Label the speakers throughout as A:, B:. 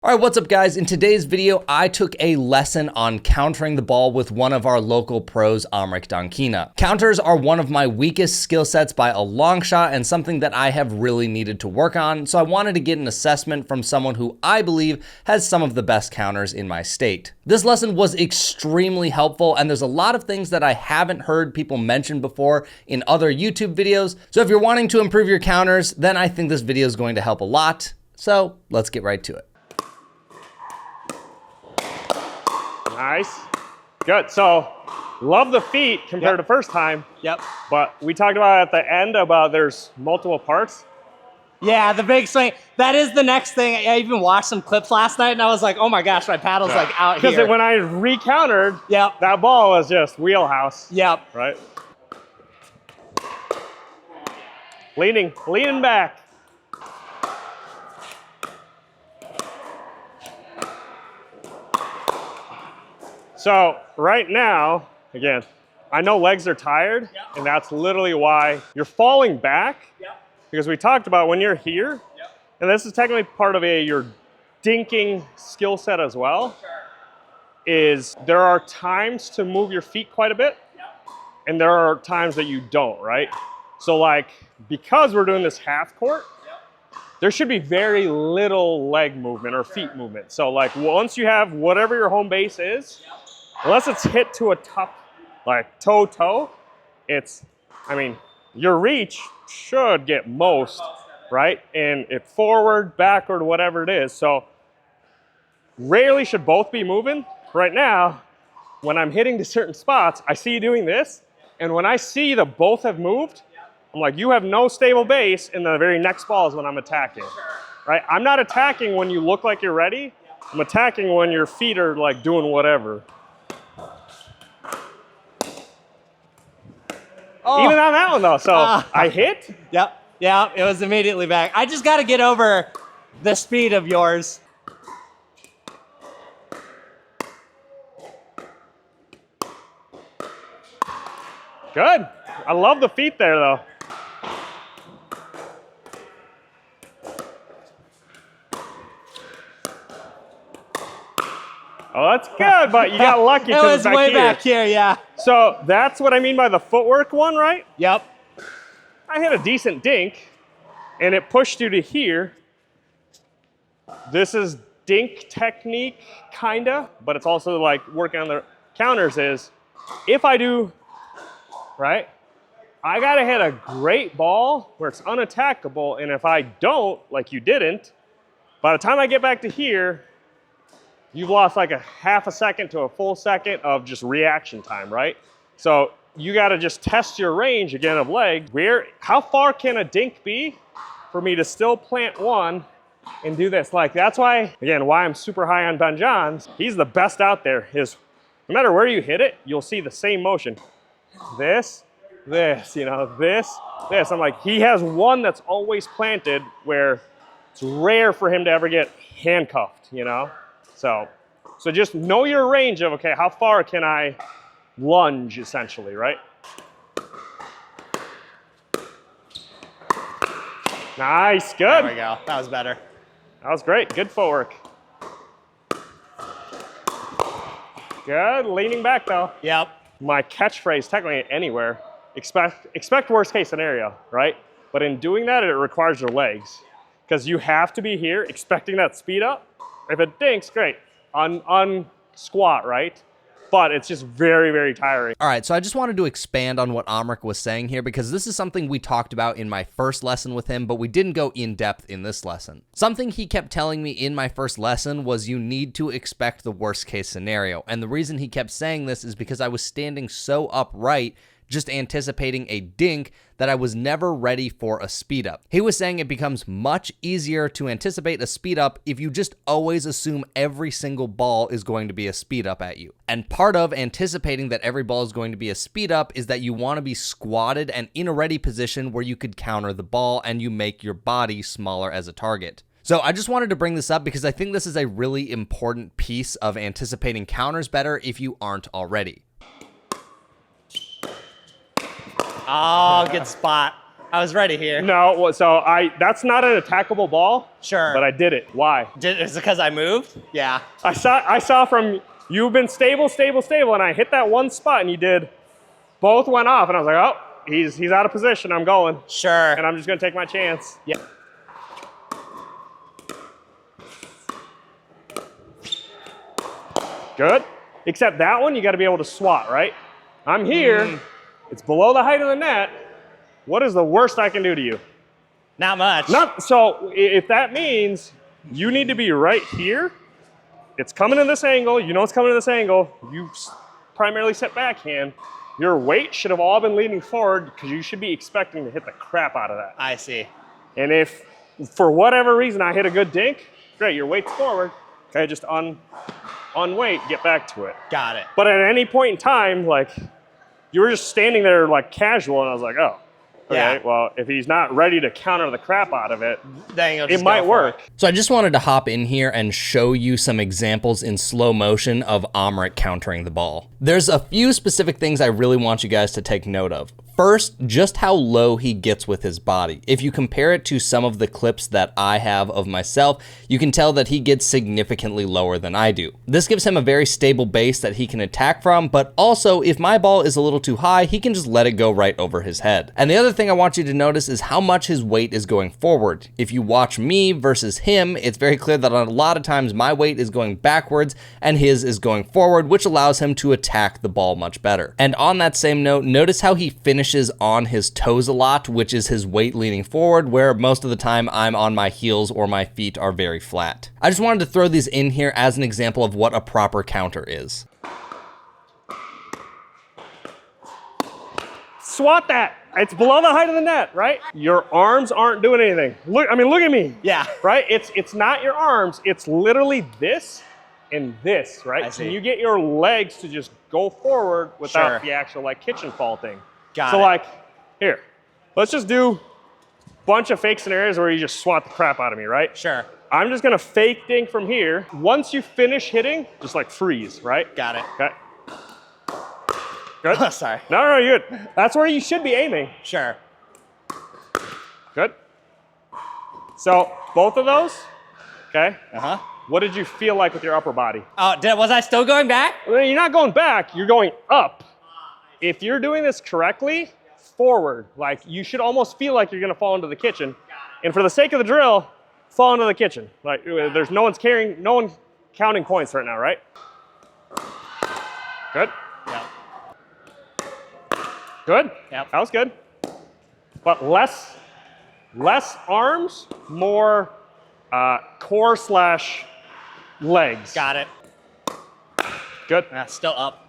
A: All right, what's up guys? In today's video, I took a lesson on countering the ball with one of our local pros, Amrik. Counters are one of my weakest skill sets by a long shot and something that I have really needed to work on. So I wanted to get an assessment from someone who I believe has some of the best counters in my state. This lesson was extremely helpful and there's a lot of things that I haven't heard people mention before in other YouTube videos. So if you're wanting to improve your counters, then I think this video is going to help a lot. So let's get right to it.
B: Nice. Good. So, love the feet compared to first time.
C: Yep.
B: But we talked about at the end about there's multiple parts.
C: Yeah, the big swing. That is the next thing. I even watched some clips last night and I was like, oh my gosh, my paddle's like out here.
B: Because when I recountered,
C: yep,
B: that ball was just wheelhouse.
C: Yep.
B: Right? Leaning back. So right now, again, I know legs are tired, and that's literally why you're falling back, because we talked about when you're here, and this is technically part of your dinking skill set as well, is there are times to move your feet quite a bit, and there are times that you don't, right? So like, because we're doing this half court, there should be very little leg movement or feet movement. So like once you have whatever your home base is, unless it's hit to a tough, like toe, I mean, your reach should get most, right? And it forward, backward, whatever it is. So rarely should both be moving. Right now, when I'm hitting to certain spots, I see you doing this. And when I see that both have moved, I'm like, you have no stable base, and the very next ball is when I'm attacking, right? I'm not attacking when you look like you're ready. I'm attacking when your feet are like doing whatever.
C: Oh.
B: Even on that one though, so I hit.
C: Yep, it was immediately back. I just got to get over the speed of yours.
B: Good. I love the feet there though. Oh, that's good, but you got lucky.
C: It was way back here, yeah.
B: So that's what I mean by the footwork one, right?
C: Yep.
B: I hit a decent dink, and it pushed you to here. This is dink technique, kinda, but it's also like working on the counters is, if I do, right, I gotta hit a great ball where it's unattackable, and if I don't, like you didn't, by the time I get back to here, you've lost like a half a second to a full second of just reaction time, right? So you gotta just test your range again of leg. How far can a dink be for me to still plant one and do this? Like that's why, again, why I'm super high on Ben Johns. He's the best out there. No matter where you hit it, you'll see the same motion. This, you know, this. I'm like, he has one that's always planted where it's rare for him to ever get handcuffed, you know? So just know your range of, okay, how far can I lunge essentially, right? Nice, good.
C: There we go, that was better.
B: That was great, good footwork. Good, leaning back though.
C: Yep.
B: My catchphrase, technically anywhere, expect worst case scenario, right? But in doing that, it requires your legs. Because you have to be here expecting that speed up. If it dinks, great. Squat, right? But it's just very, very tiring.
A: All right, so I just wanted to expand on what Amrik was saying here because this is something we talked about in my first lesson with him, but we didn't go in depth in this lesson. Something he kept telling me in my first lesson was you need to expect the worst case scenario. And the reason he kept saying this is because I was standing so upright just anticipating a dink that I was never ready for a speed up. He was saying it becomes much easier to anticipate a speed up if you just always assume every single ball is going to be a speed up at you. And part of anticipating that every ball is going to be a speed up is that you want to be squatted and in a ready position where you could counter the ball and you make your body smaller as a target. So I just wanted to bring this up because I think this is a really important piece of anticipating counters better if you aren't already.
C: Oh, good spot. I was ready here.
B: No, so that's not an attackable ball.
C: Sure.
B: But I did it. Why?
C: Is it because I moved? Yeah.
B: I saw from you've been stable, and I hit that one spot, and you did. Both went off, and I was like, oh, he's out of position. I'm going.
C: Sure.
B: And I'm just gonna take my chance.
C: Yeah.
B: Good. Except that one, you got to be able to swat, right? I'm here. It's below the height of the net. What is the worst I can do to you?
C: Not much.
B: So if that means you need to be right here, it's coming in this angle. You know it's coming in this angle. You primarily set backhand. Your weight should have all been leaning forward because you should be expecting to hit the crap out of that.
C: I see.
B: And if, for whatever reason, I hit a good dink, great, your weight's forward. Okay, just on weight, get back to it.
C: Got it.
B: But at any point in time, like, you were just standing there like casual, and I was like, oh, okay, well, if he's not ready to counter the crap out of it,
C: then
B: it might work.
A: So I just wanted to hop in here and show you some examples in slow motion of Amrik countering the ball. There's a few specific things I really want you guys to take note of. First, just how low he gets with his body. If you compare it to some of the clips that I have of myself, you can tell that he gets significantly lower than I do. This gives him a very stable base that he can attack from, but also if my ball is a little too high, he can just let it go right over his head. And the other thing I want you to notice is how much his weight is going forward. If you watch me versus him, it's very clear that a lot of times my weight is going backwards and his is going forward, which allows him to attack the ball much better. And on that same note, notice how he finishes on his toes a lot, which is his weight leaning forward, where most of the time I'm on my heels or my feet are very flat. I just wanted to throw these in here as an example of what a proper counter is.
B: Swat that. It's below the height of the net, right? Your arms aren't doing anything. Look at me.
C: Yeah.
B: Right? It's not your arms. It's literally this and this, right? Can you get your legs to just go forward without the actual like kitchen fall thing?
C: Got it.
B: Like, here, let's just do a bunch of fake scenarios where you just swat the crap out of me, right?
C: Sure.
B: I'm just gonna fake dink from here. Once you finish hitting, just like freeze, right?
C: Got it.
B: Okay. Good.
C: Oh, sorry.
B: No, you're good. That's where you should be aiming.
C: Sure.
B: Good. So both of those, okay?
C: Uh-huh.
B: What did you feel like with your upper body?
C: Oh, was I still going back?
B: Well, you're not going back, you're going up. If you're doing this correctly, forward. Like, you should almost feel like you're gonna fall into the kitchen. And for the sake of the drill, fall into the kitchen. Like, there's no one counting points right now, right? Good.
C: Yep.
B: Good.
C: Yep.
B: That was good. But less arms, more core / legs.
C: Got it.
B: Good.
C: Still up.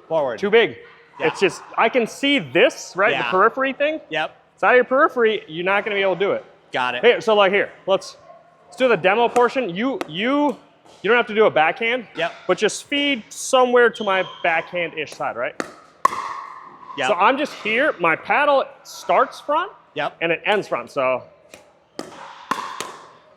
C: Forward.
B: Too big.
C: Yeah.
B: It's just, I can see this, right?
C: Yeah.
B: The periphery thing.
C: Yep.
B: It's out of your periphery, you're not gonna be able to do it.
C: Got it.
B: Here, so like here, let's do the demo portion. You don't have to do a backhand.
C: Yep.
B: But just feed somewhere to my backhand-ish side, right?
C: Yep.
B: So I'm just here, my paddle starts front.
C: Yep.
B: And it ends front, so.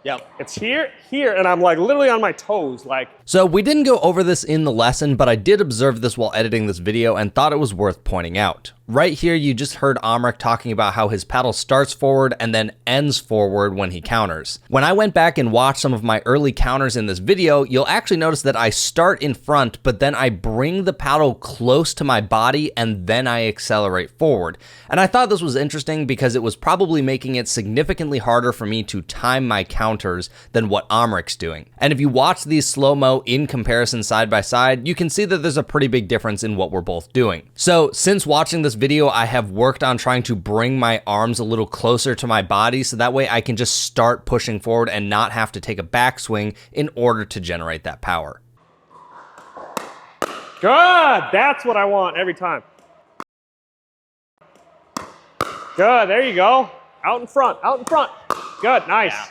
C: Yep.
B: It's here, and I'm like literally on my toes, like.
A: So we didn't go over this in the lesson, but I did observe this while editing this video and thought it was worth pointing out. Right here, you just heard Amrik talking about how his paddle starts forward and then ends forward when he counters. When I went back and watched some of my early counters in this video, you'll actually notice that I start in front, but then I bring the paddle close to my body and then I accelerate forward. And I thought this was interesting because it was probably making it significantly harder for me to time my counters than what Amrik's doing. And if you watch these slow-mo in comparison side by side, you can see that there's a pretty big difference in what we're both doing. So since watching this video, I have worked on trying to bring my arms a little closer to my body so that way I can just start pushing forward and not have to take a backswing in order to generate that power.
B: Good, that's what I want every time. Good, there you go. Out in front. Good, nice.
C: Yeah.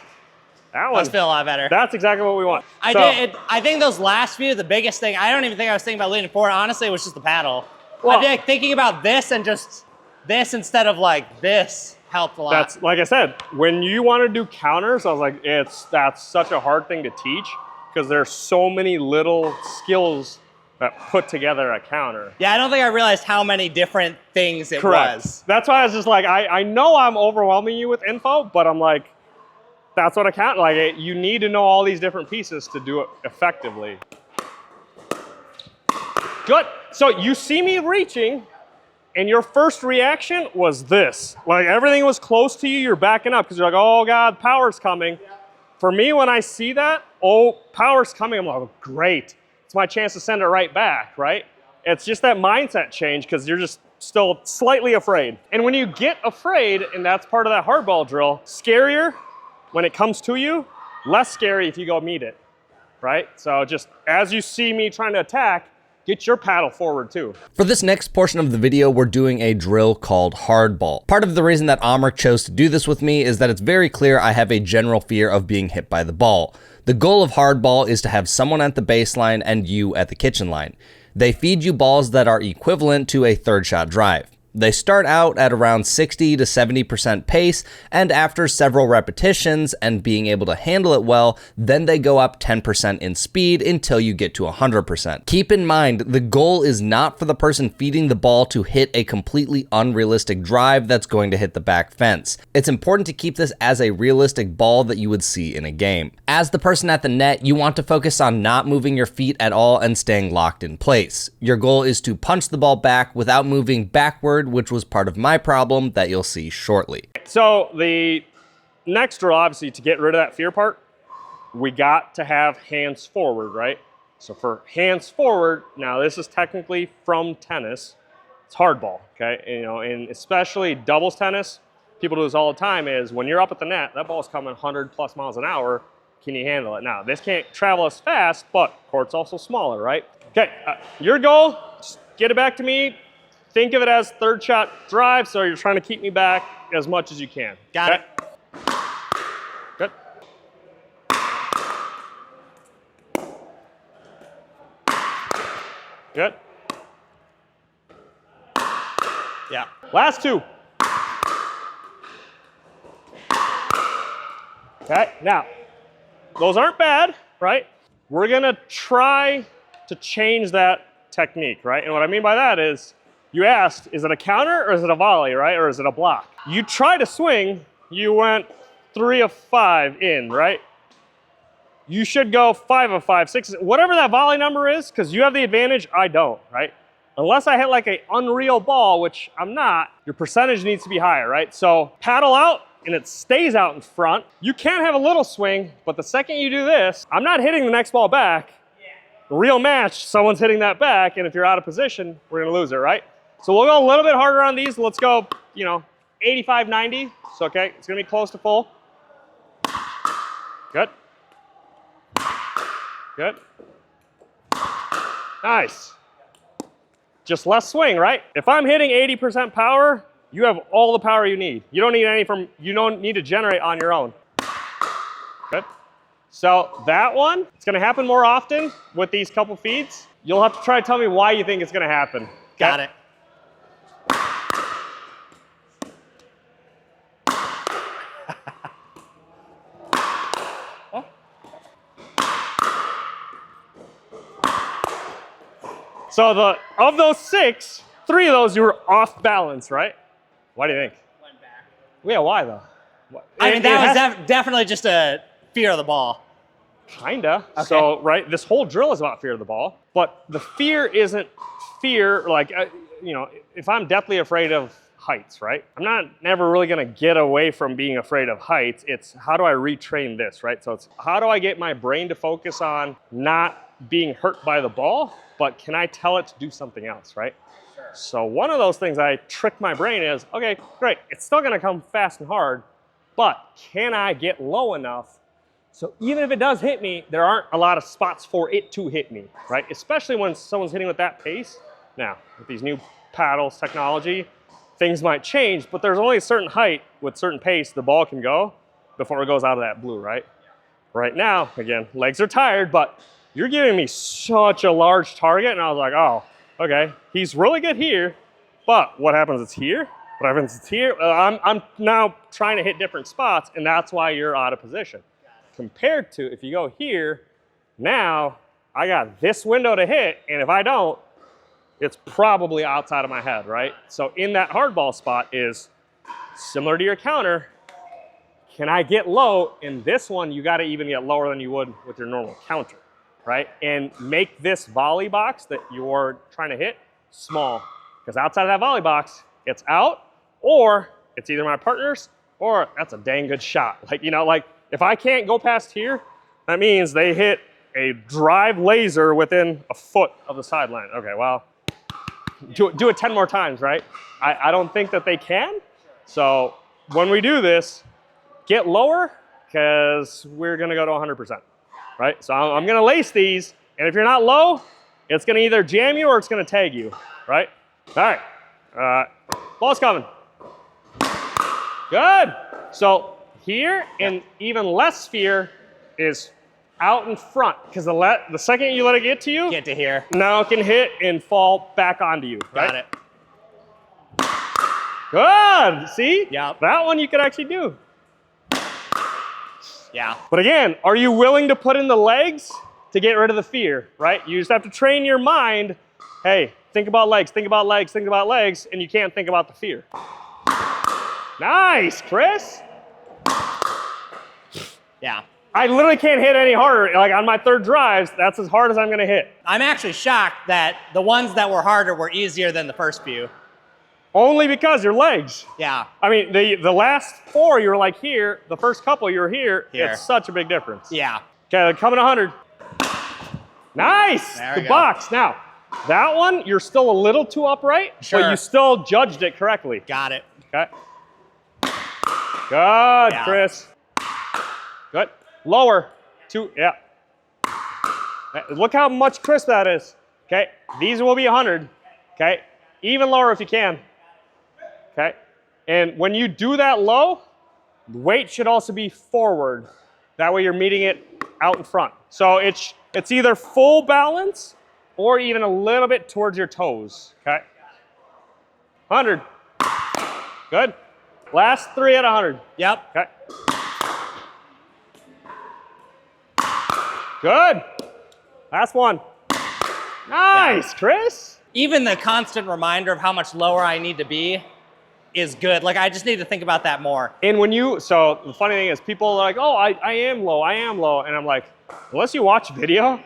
B: That one.
C: Must feel a lot better.
B: That's exactly what we want.
C: I think those last few, the biggest thing, I don't even think I was thinking about leaning forward. Honestly, it was just the paddle.
B: Well,
C: I think thinking about this and just this instead of like this helped a lot.
B: That's, like I said, when you want to do counters, I was like, that's such a hard thing to teach because there's so many little skills that put together a counter.
C: Yeah, I don't think I realized how many different things it
B: Correct.
C: was.
B: That's why I was just like, I know I'm overwhelming you with info, but I'm like, that's what a counter, like you need to know all these different pieces to do it effectively. Good. So you see me reaching, and your first reaction was this. Like everything was close to you, you're backing up because you're like, oh God, power's coming. Yeah. For me, when I see that, oh, power's coming, I'm like, oh, great. It's my chance to send it right back, right? It's just that mindset change because you're just still slightly afraid. And when you get afraid, and that's part of that hardball drill, scarier when it comes to you, less scary if you go meet it, right? So just as you see me trying to attack, get your paddle forward too.
A: For this next portion of the video, we're doing a drill called hardball. Part of the reason that Amrik chose to do this with me is that it's very clear I have a general fear of being hit by the ball. The goal of hardball is to have someone at the baseline and you at the kitchen line. They feed you balls that are equivalent to a third shot drive. They start out at around 60 to 70% pace, and after several repetitions and being able to handle it well, then they go up 10% in speed until you get to 100%. Keep in mind, the goal is not for the person feeding the ball to hit a completely unrealistic drive that's going to hit the back fence. It's important to keep this as a realistic ball that you would see in a game. As the person at the net, you want to focus on not moving your feet at all and staying locked in place. Your goal is to punch the ball back without moving backward, which was part of my problem that you'll see shortly.
B: So the next drill, obviously, to get rid of that fear part, we got to have hands forward, right? So for hands forward, now this is technically from tennis. It's hardball, okay? And, you know, and especially doubles tennis, people do this all the time, is when you're up at the net, that ball's coming 100 plus miles an hour. Can you handle it? Now, this can't travel as fast, but court's also smaller, right? Okay, your goal, just get it back to me. Think of it as third shot drive, so you're trying to keep me back as much as you can.
C: Got it.
B: Good. Good.
C: Yeah.
B: Last two. Okay, now, those aren't bad, right? We're gonna try to change that technique, right? And what I mean by that is, you asked, is it a counter or is it a volley, right? Or is it a block? You try to swing, you went 3 of 5 in, right? You should go 5 of 5, 6, whatever that volley number is, because you have the advantage, I don't, right? Unless I hit like an unreal ball, which I'm not, your percentage needs to be higher, right? So paddle out and it stays out in front. You can have a little swing, but the second you do this, I'm not hitting the next ball back. Real match, someone's hitting that back, and if you're out of position, we're gonna lose it, right? So we'll go a little bit harder on these. Let's go, 85, 90. So, okay, it's gonna be close to full. Good. Good. Nice. Just less swing, right? If I'm hitting 80% power, you have all the power you need. You don't need to generate on your own. Good. So that one, it's gonna happen more often with these couple feeds. You'll have to try to tell me why you think it's gonna happen.
C: Got it.
B: So of those 6, 3 of those you were off balance, right? Why do you think?
C: Went back.
B: Yeah, why though?
C: I mean, that was definitely just a fear of the ball.
B: Kinda.
C: Okay.
B: So, right, this whole drill is about fear of the ball, but the fear isn't fear like, if I'm deathly afraid of heights, right? I'm never really gonna get away from being afraid of heights. It's how do I retrain this, right? So it's how do I get my brain to focus on not being hurt by the ball, but can I tell it to do something else, right? Sure. So one of those things I trick my brain is, okay, great, it's still gonna come fast and hard, but can I get low enough so even if it does hit me, there aren't a lot of spots for it to hit me, right? Especially when someone's hitting with that pace. Now, with these new paddles technology, things might change, but there's only a certain height with certain pace the ball can go before it goes out of that blue, right? Right now, again, legs are tired, but you're giving me such a large target, and I was like, oh, okay, he's really good here, but what happens is here? What happens is here? I'm now trying to hit different spots, and that's why you're out of position. Compared to if you go here, now I got this window to hit, and if I don't, it's probably outside of my head, right? So in that hardball spot is similar to your counter. Can I get low? In this one, you got to even get lower than you would with your normal counter, right? And make this volley box that you're trying to hit small, because outside of that volley box, it's out, or it's either my partner's, or that's a dang good shot. Like, you know, like if I can't go past here, that means they hit a drive laser within a foot of the sideline. Okay, well, do it 10 more times, right? I don't think that they can. So when we do this, get lower, because we're gonna go to 100%, right? So I'm gonna lace these, and if you're not low, it's gonna either jam you or it's gonna tag you, right? All right, ball's coming. Good. So here, and even less fear is out in front, because the second you let it get to you,
C: Get to here.
B: now it can hit and fall back onto you, right?
C: Got it.
B: Good. See?
C: Yep.
B: That one you could actually do.
C: Yeah.
B: But again, are you willing to put in the legs to get rid of the fear, right? You just have to train your mind, hey, think about legs, think about legs, think about legs, and you can't think about the fear. Nice, Chris.
C: Yeah.
B: I literally can't hit any harder. Like on my third drives, that's as hard as I'm gonna hit.
C: I'm actually shocked that the ones that were harder were easier than the first few.
B: Only because your legs.
C: Yeah.
B: I mean, the last 4 you were like here, the first couple you were here.
C: Here.
B: It's such a big difference.
C: Yeah.
B: Okay, coming 100. Nice,
C: There we
B: the
C: go.
B: box. Now, that one, you're still a little too upright,
C: Sure.
B: but you still judged it correctly.
C: Got it.
B: Okay. Good,
C: Yeah.
B: Chris. Good. Lower. 2, yeah. Look how much crisp that is. Okay, these will be 100. Okay, even lower if you can. Okay, and when you do that low, weight should also be forward. That way you're meeting it out in front. So it's either full balance or even a little bit towards your toes. Okay, 100. Good. Last 3 at 100.
C: Yep.
B: Okay. Good. Last one. Nice, Chris.
C: Even the constant reminder of how much lower I need to be is good. Like, I just need to think about that more.
B: And when so the funny thing is people are like, oh, I am low. And I'm like, unless you watch video,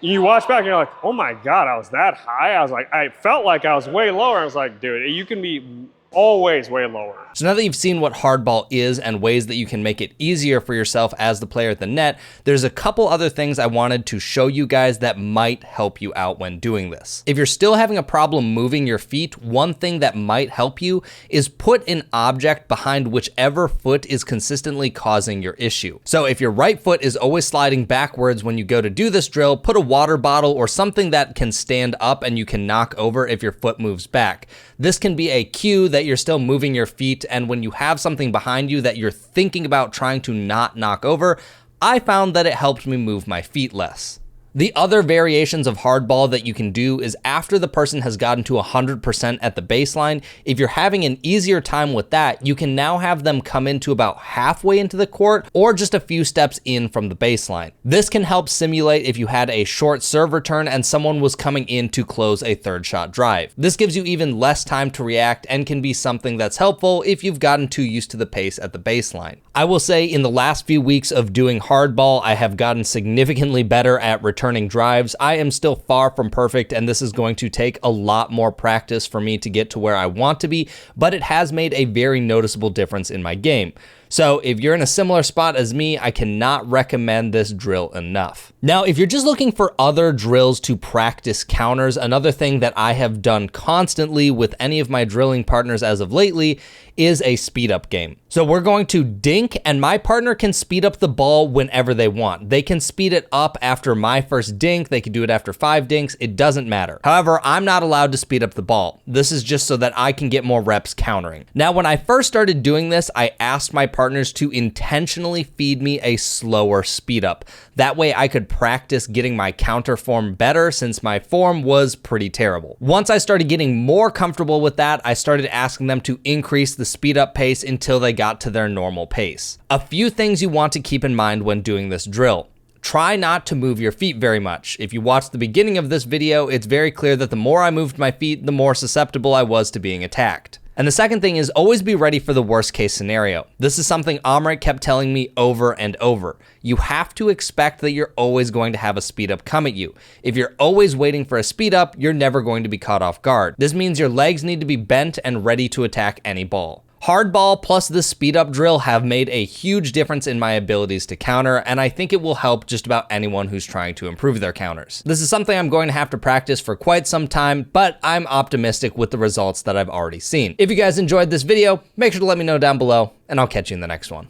B: you watch back and you're like, oh my God, I was that high. I was like, I felt like I was way lower. I was like, dude, you can be always way lower.
A: So now that you've seen what hardball is and ways that you can make it easier for yourself as the player at the net, there's a couple other things I wanted to show you guys that might help you out when doing this. If you're still having a problem moving your feet, one thing that might help you is put an object behind whichever foot is consistently causing your issue. So if your right foot is always sliding backwards when you go to do this drill, put a water bottle or something that can stand up and you can knock over if your foot moves back. This can be a cue that you're still moving your feet, and when you have something behind you that you're thinking about trying to not knock over, I found that it helped me move my feet less. The other variations of hardball that you can do is after the person has gotten to 100% at the baseline, if you're having an easier time with that, you can now have them come into about halfway into the court or just a few steps in from the baseline. This can help simulate if you had a short serve return and someone was coming in to close a third shot drive. This gives you even less time to react and can be something that's helpful if you've gotten too used to the pace at the baseline. I will say in the last few weeks of doing hardball, I have gotten significantly better at returning drives. I am still far from perfect, and this is going to take a lot more practice for me to get to where I want to be, but it has made a very noticeable difference in my game. So if you're in a similar spot as me, I cannot recommend this drill enough. Now, if you're just looking for other drills to practice counters, another thing that I have done constantly with any of my drilling partners as of lately is a speed up game. So we're going to dink, and my partner can speed up the ball whenever they want. They can speed it up after my first dink. They can do it after 5 dinks. It doesn't matter. However, I'm not allowed to speed up the ball. This is just so that I can get more reps countering. Now, when I first started doing this, I asked my partners to intentionally feed me a slower speed up. That way I could practice getting my counter form better, since my form was pretty terrible. Once I started getting more comfortable with that, I started asking them to increase the speed up pace until they got to their normal pace. A few things you want to keep in mind when doing this drill. Try not to move your feet very much. If you watch the beginning of this video, it's very clear that the more I moved my feet, the more susceptible I was to being attacked. And the second thing is always be ready for the worst case scenario. This is something Amrik kept telling me over and over. You have to expect that you're always going to have a speed up come at you. If you're always waiting for a speed up, you're never going to be caught off guard. This means your legs need to be bent and ready to attack any ball. Hardball plus the speed up drill have made a huge difference in my abilities to counter, and I think it will help just about anyone who's trying to improve their counters. This is something I'm going to have to practice for quite some time, but I'm optimistic with the results that I've already seen. If you guys enjoyed this video, make sure to let me know down below, and I'll catch you in the next one.